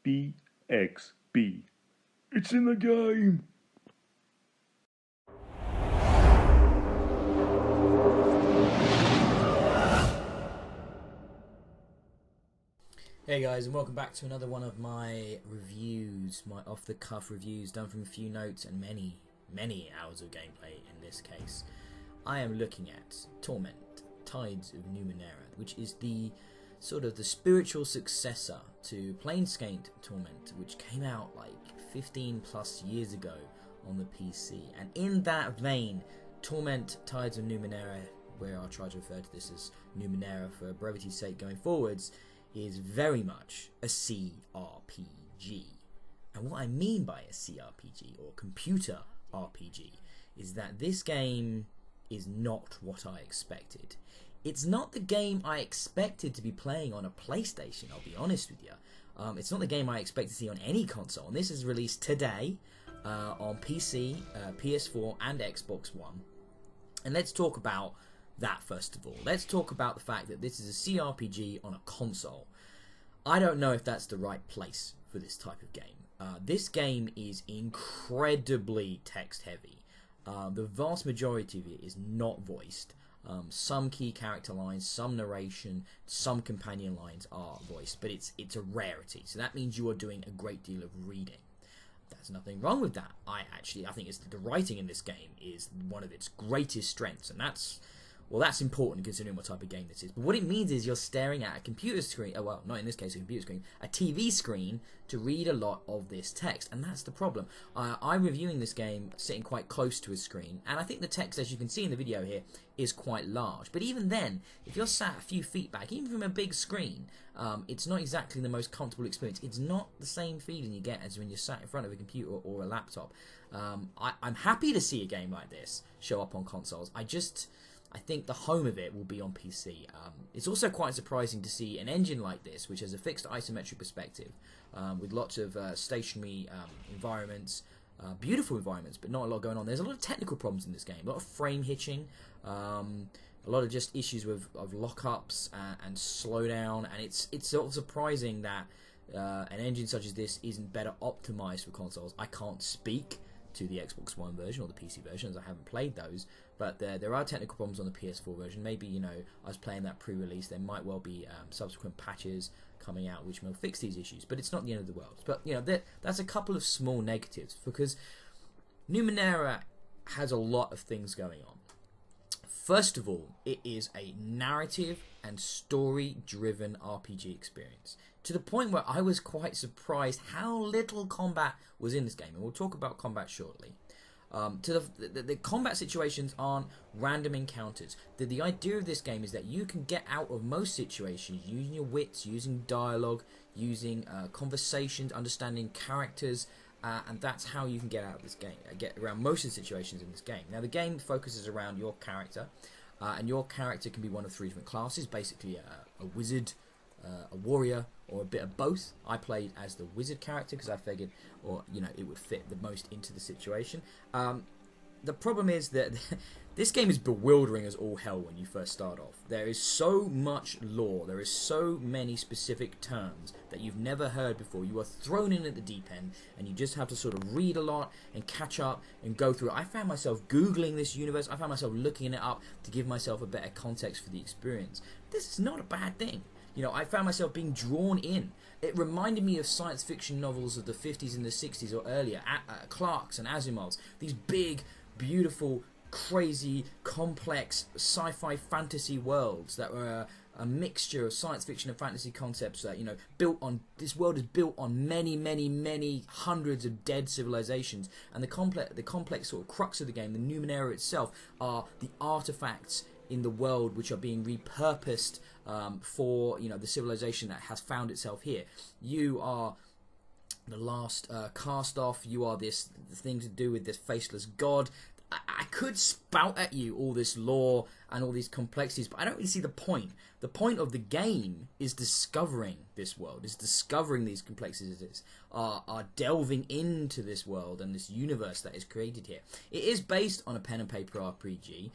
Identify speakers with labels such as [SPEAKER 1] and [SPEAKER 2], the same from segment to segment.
[SPEAKER 1] BXB. It's in the game!
[SPEAKER 2] Hey guys, and welcome back to another one of my reviews, my off-the-cuff reviews done from a few notes and many hours of gameplay in this case. I am looking at Torment, Tides of Numenera, which is the sort of the spiritual successor to Planescape Torment, which came out like 15 plus years ago on the PC. And in that vein, Torment, Tides of Numenera, where I'll try to refer to this as Numenera for brevity's sake going forwards, is very much a cRPG. And what I mean by a cRPG, or computer RPG, is that this game is not what I expected. It's not the game I expected to be playing on a PlayStation, I'll be honest with you. It's not the game I expect to see on any console. And this is released today on PC, PS4 and Xbox One. And let's talk about that first of all. Let's talk about the fact that this is a cRPG on a console. I don't know if that's the right place for this type of game. This game is incredibly text heavy. The vast majority of it is not voiced. Some key character lines, some narration, some companion lines are voiced, but it's a rarity. So that means you are doing a great deal of reading. There's nothing wrong with that. I think it's the writing in this game is one of its greatest strengths, and that's important considering what type of game this is. But what it means is you're staring at a computer screen, well, not in this case a computer screen, a TV screen to read a lot of this text, and that's the problem. I'm reviewing this game sitting quite close to a screen, and I think the text, as you can see in the video here, is quite large. But even then, if you're sat a few feet back, even from a big screen, it's not exactly the most comfortable experience. It's not the same feeling you get as when you're sat in front of a computer or a laptop. I'm happy to see a game like this show up on consoles. I think the home of it will be on PC. It's also quite surprising to see an engine like this, which has a fixed isometric perspective, with lots of stationary environments, beautiful environments, but not a lot going on. There's a lot of technical problems in this game, a lot of frame hitching, a lot of just issues of lockups and slowdown, and it's sort of surprising that an engine such as this isn't better optimized for consoles. I can't speak to the Xbox One version or the PC version, as I haven't played those, but there are technical problems on the PS4 version. Maybe, I was playing that pre-release, there might well be subsequent patches coming out which will fix these issues, but it's not the end of the world. But that's a couple of small negatives, because Numenera has a lot of things going on. First of all, it is a narrative and story-driven RPG experience, to the point where I was quite surprised how little combat was in this game, and we'll talk about combat shortly. The combat situations aren't random encounters. The idea of this game is that you can get out of most situations using your wits, using dialogue, using conversations, understanding characters, and that's how you can get out of this game, get around most of the situations in this game. Now, the game focuses around your character, and your character can be one of three different classes, basically a wizard, a warrior, or a bit of both. I played as the wizard character because I figured, it would fit the most into the situation. The problem is that this game is bewildering as all hell when you first start off. There is so much lore, there is so many specific terms that you've never heard before. You are thrown in at the deep end, and you just have to sort of read a lot and catch up and go through it. I found myself Googling this universe. I found myself looking it up to give myself a better context for the experience. This is not a bad thing. I found myself being drawn in. It reminded me of science fiction novels of the 50s and the 60s or earlier, Clarke's and Asimov's. These big, beautiful, crazy, complex sci-fi fantasy worlds that were a mixture of science fiction and fantasy concepts that, this world is built on many hundreds of dead civilizations. And the complex sort of crux of the game, the Numenera itself, are the artifacts in the world which are being repurposed for the civilization that has found itself here. You are the last cast off. You are this thing to do with this faceless god. I could spout at you all this lore and all these complexities, but I don't really see the point. The point of the game is discovering this world, is discovering these complexities, are delving into this world and this universe that is created here. It is based on a pen and paper RPG,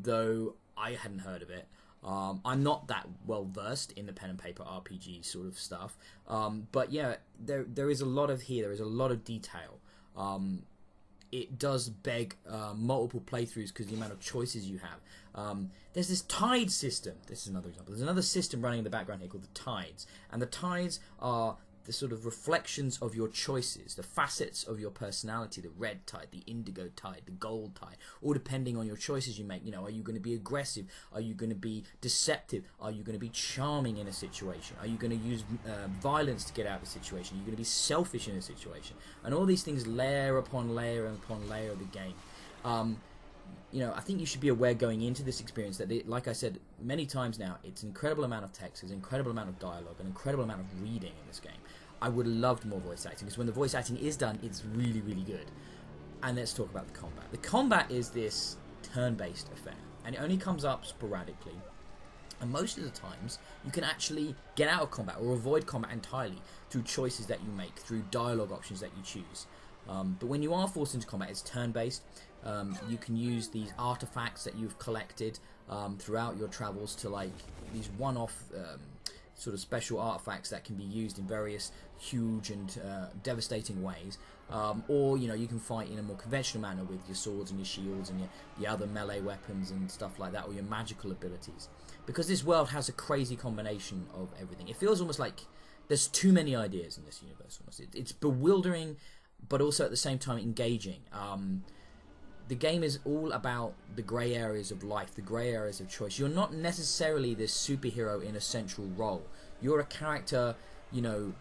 [SPEAKER 2] though I hadn't heard of it. I'm not that well versed in the pen and paper RPG sort of stuff, but yeah, there is a lot of here. There is a lot of detail. It does beg multiple playthroughs because the amount of choices you have. There's this tide system. This is another example. There's another system running in the background here called the tides, and the tides are the sort of reflections of your choices, the facets of your personality, the red tide, the indigo tide, the gold tide, all depending on your choices you make. You know, are you going to be aggressive? Are you going to be deceptive? Are you going to be charming in a situation? Are you going to use violence to get out of a situation? Are you going to be selfish in a situation? And all these things layer upon layer upon layer of the game. You know, I think you should be aware going into this experience that, like I said many times now, it's an incredible amount of text, there's an incredible amount of dialogue, an incredible amount of reading in this game. I would have loved more voice acting, because when the voice acting is done, it's really, really good. And let's talk about the combat. The combat is this turn-based affair, and it only comes up sporadically. And most of the times, you can actually get out of combat or avoid combat entirely through choices that you make, through dialogue options that you choose. But when you are forced into combat, it's turn-based. You can use these artifacts that you've collected throughout your travels to, like, these one-off sort of special artifacts that can be used in various huge and devastating ways. Or, you know, you can fight in a more conventional manner with your swords and your shields and your other melee weapons and stuff like that, or your magical abilities. Because this world has a crazy combination of everything. It feels almost like there's too many ideas in this universe. Almost, it's bewildering, but also at the same time engaging. The game is all about the grey areas of life, the grey areas of choice. You're not necessarily this superhero in a central role. You're a character, you know,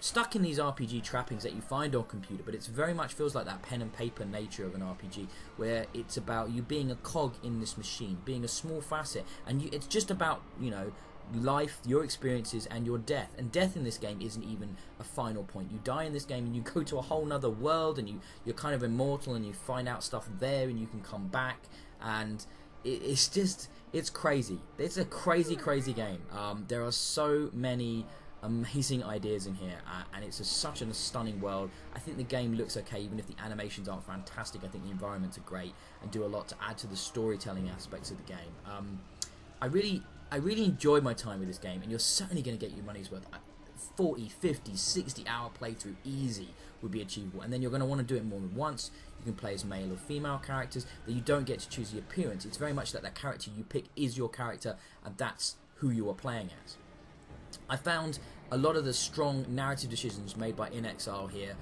[SPEAKER 2] stuck in these RPG trappings that you find on computer, but it very much feels like that pen and paper nature of an RPG, where it's about you being a cog in this machine, being a small facet, and it's just about, you know, life, your experiences, and your death. And death in this game isn't even a final point. You die in this game and you go to a whole nother world, and you're kind of immortal, and you find out stuff there, and you can come back, and it's crazy. It's a crazy game. There are so many amazing ideas in here, and it's such a stunning world. I think the game looks okay, even if the animations aren't fantastic. I think the environments are great and do a lot to add to the storytelling aspects of the game. I really enjoyed my time with this game, and you're certainly going to get your money's worth. 40, 50, 60 hour playthrough easy would be achievable, and then you're going to want to do it more than once. You can play as male or female characters, that you don't get to choose the appearance. It's very much that character you pick is your character, and that's who you are playing as. I found a lot of the strong narrative decisions made by In Exile here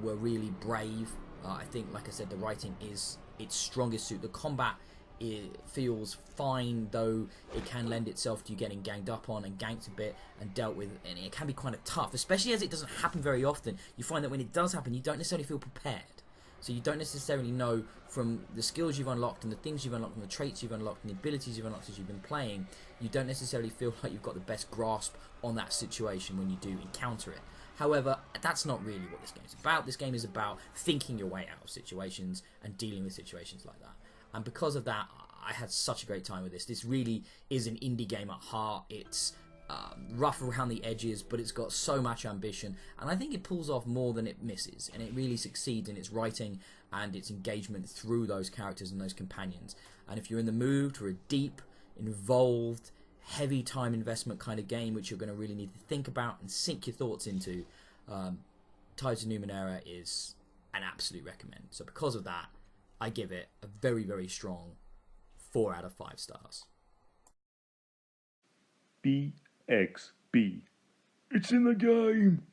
[SPEAKER 2] were really brave. I think, like I said, the writing is its strongest suit. The combat, it feels fine, though it can lend itself to you getting ganged up on and ganked a bit and dealt with, and it can be kind of tough, especially as it doesn't happen very often. You find that when it does happen, you don't necessarily feel prepared. So you don't necessarily know, from the skills you've unlocked and the things you've unlocked and the traits you've unlocked and the abilities you've unlocked as you've been playing, you don't necessarily feel like you've got the best grasp on that situation when you do encounter it. However, that's not really what this game is about. This game is about thinking your way out of situations and dealing with situations like that. And because of that, I had such a great time with this. This really is an indie game at heart. It's rough around the edges, but it's got so much ambition, and I think it pulls off more than it misses, and it really succeeds in its writing and its engagement through those characters and those companions. And if you're in the mood for a deep, involved, heavy time investment kind of game, which you're going to really need to think about and sink your thoughts into, Tides of Numenera is an absolute recommend. So because of that, I give it a very, very strong 4 out of 5 stars.
[SPEAKER 1] BXB. It's in the game.